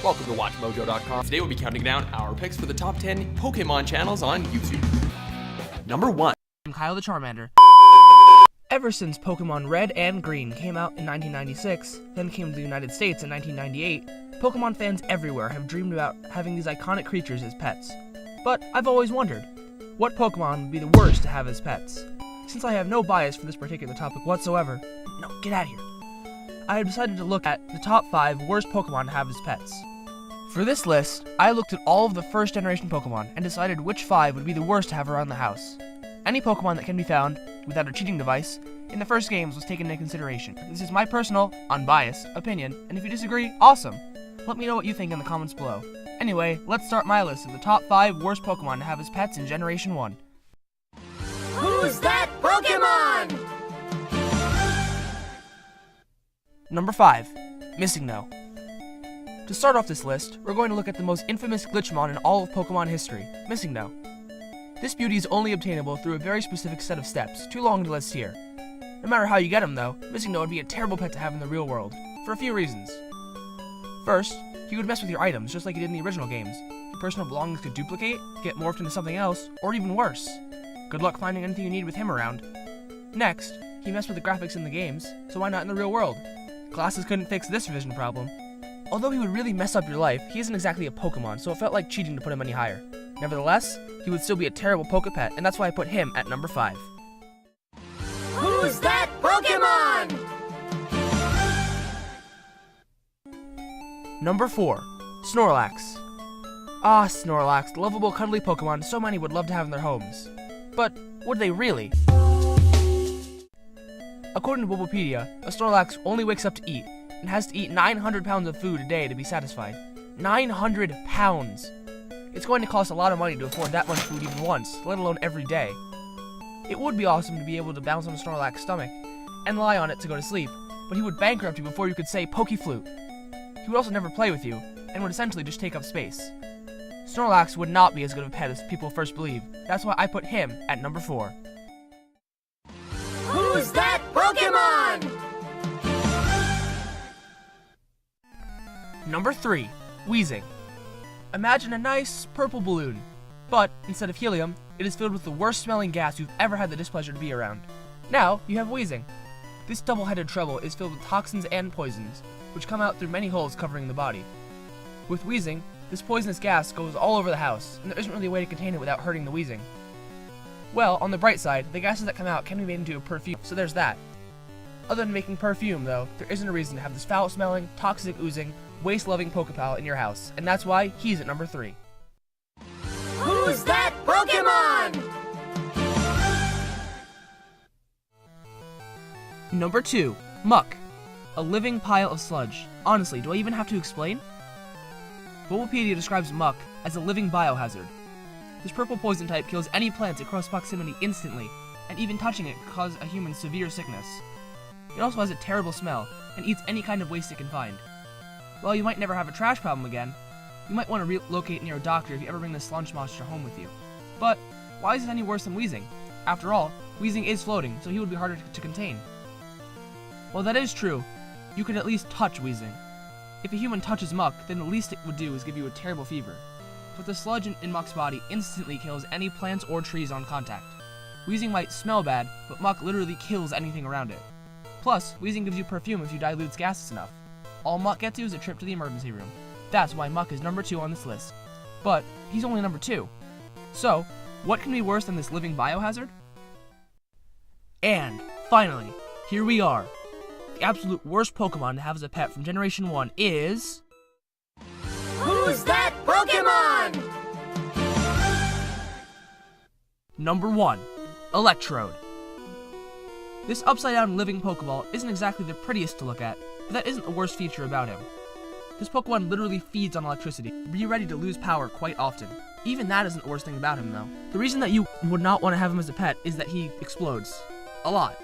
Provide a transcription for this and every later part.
Welcome to WatchMojo.com. Today we'll be counting down our picks for the top 10 Pokémon channels on YouTube. Number 1. I'm Kyle the Charmander. Ever since Pokémon Red and Green came out in 1996, then came to the United States in 1998, Pokémon fans everywhere have dreamed about having these iconic creatures as pets. But I've always wondered, what Pokémon would be the worst to have as pets? Since I have no bias for this particular topic whatsoever, no, get out of here. I have decided to look at the top 5 worst Pokémon to have as pets. For this list, I looked at all of the first generation Pokémon and decided which 5 would be the worst to have around the house. Any Pokémon that can be found without a cheating device in the first games was taken into consideration. This is my personal, unbiased opinion, and if you disagree, awesome. Let me know what you think in the comments below. Anyway, let's start my list of the top 5 worst Pokémon to have as pets in Generation 1. Who's that Pokémon? Number 5. Missingno. To start off this list, we're going to look at the most infamous Glitchmon in all of Pokémon history, Missingno. This beauty is only obtainable through a very specific set of steps, too long to list here. No matter how you get him though, Missingno would be a terrible pet to have in the real world, for a few reasons. First, he would mess with your items just like he did in the original games. Your personal belongings could duplicate, get morphed into something else, or even worse. Good luck finding anything you need with him around. Next, he messed with the graphics in the games, so why not in the real world? Glasses couldn't fix this vision problem. Although he would really mess up your life, he isn't exactly a Pokemon, so it felt like cheating to put him any higher. Nevertheless, he would still be a terrible Pokepet, and that's why I put him at number 5. Who's that Pokémon? Number 4. Snorlax. Ah, Snorlax, the lovable, cuddly Pokemon so many would love to have in their homes. But would they really? According to Wikipedia, a Snorlax only wakes up to eat, and has to eat 900 pounds of food a day to be satisfied. 900 pounds! It's going to cost a lot of money to afford that much food even once, let alone every day. It would be awesome to be able to bounce on Snorlax's stomach, and lie on it to go to sleep, but he would bankrupt you before you could say Pokeflute. He would also never play with you, and would essentially just take up space. Snorlax would not be as good of a pet as people first believe. That's why I put him at number 4. Who's that Pokémon? Number 3. Weezing. Imagine a nice purple balloon, but instead of helium, it is filled with the worst smelling gas you've ever had the displeasure to be around. Now, you have Weezing. This double-headed trouble is filled with toxins and poisons, which come out through many holes covering the body. With Weezing, this poisonous gas goes all over the house, and there isn't really a way to contain it without hurting the Weezing. Well, on the bright side, the gases that come out can be made into a perfume, so there's that. Other than making perfume, though, there isn't a reason to have this foul-smelling, toxic oozing, waste-loving Pokepal in your house, and that's why he's at number 3. Who's that Pokémon? Number 2. Muck. A living pile of sludge. Honestly, do I even have to explain? Wikipedia describes Muck as a living biohazard. This purple poison type kills any plants at close proximity instantly, and even touching it could cause a human severe sickness. It also has a terrible smell, and eats any kind of waste it can find. While you might never have a trash problem again, you might want to relocate near a doctor if you ever bring this sludge monster home with you. But why is it any worse than Weezing? After all, Weezing is floating, so he would be harder to contain. While that is true, you could at least touch Weezing. If a human touches Muck, then the least it would do is give you a terrible fever. But the sludge in Muck's body instantly kills any plants or trees on contact. Weezing might smell bad, but Muck literally kills anything around it. Plus, Weezing gives you perfume if you dilute its gases enough. All Muck gets you is a trip to the emergency room. That's why Muck is number 2 on this list. But he's only number 2. So, what can be worse than this living biohazard? And, finally, here we are. The absolute worst Pokemon to have as a pet from Generation 1 is... Who's that Pokémon? Number 1. Electrode. This upside-down living Pokeball isn't exactly the prettiest to look at, but that isn't the worst feature about him. This Pokemon literally feeds on electricity, be ready to lose power quite often. Even that isn't the worst thing about him, though. The reason that you would not want to have him as a pet is that he explodes. A lot.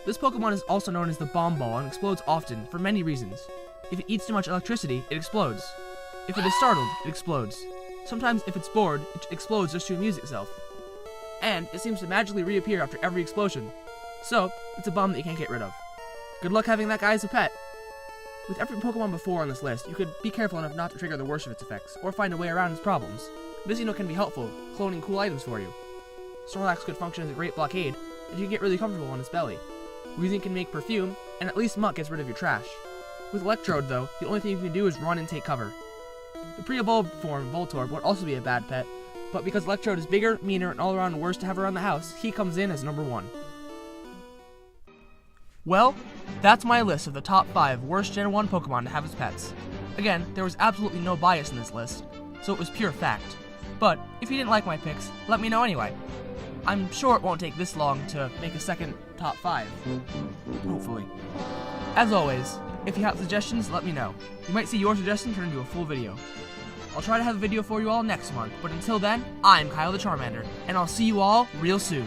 This Pokemon is also known as the Bomb Ball and explodes often, for many reasons. If it eats too much electricity, it explodes. If it is startled, it explodes. Sometimes if it's bored, it explodes just to amuse itself. And it seems to magically reappear after every explosion. So, it's a bomb that you can't get rid of. Good luck having that guy as a pet. With every Pokemon before on this list, you could be careful enough not to trigger the worst of its effects, or find a way around its problems. Missingno can be helpful, cloning cool items for you. Snorlax could function as a great blockade, and you can get really comfortable on its belly. Weezing can make perfume, and at least Muck gets rid of your trash. With Electrode, though, the only thing you can do is run and take cover. The pre-evolved form, Voltorb, would also be a bad pet, but because Electrode is bigger, meaner, and all around worse to have around the house, he comes in as number 1. Well, that's my list of the top 5 worst Gen 1 Pokemon to have as pets. Again, there was absolutely no bias in this list, so it was pure fact. But, if you didn't like my picks, let me know anyway. I'm sure it won't take this long to make a second top 5. Hopefully. As always, if you have suggestions, let me know. You might see your suggestion turn into a full video. I'll try to have a video for you all next month, but until then, I'm Kyle the Charmander, and I'll see you all real soon.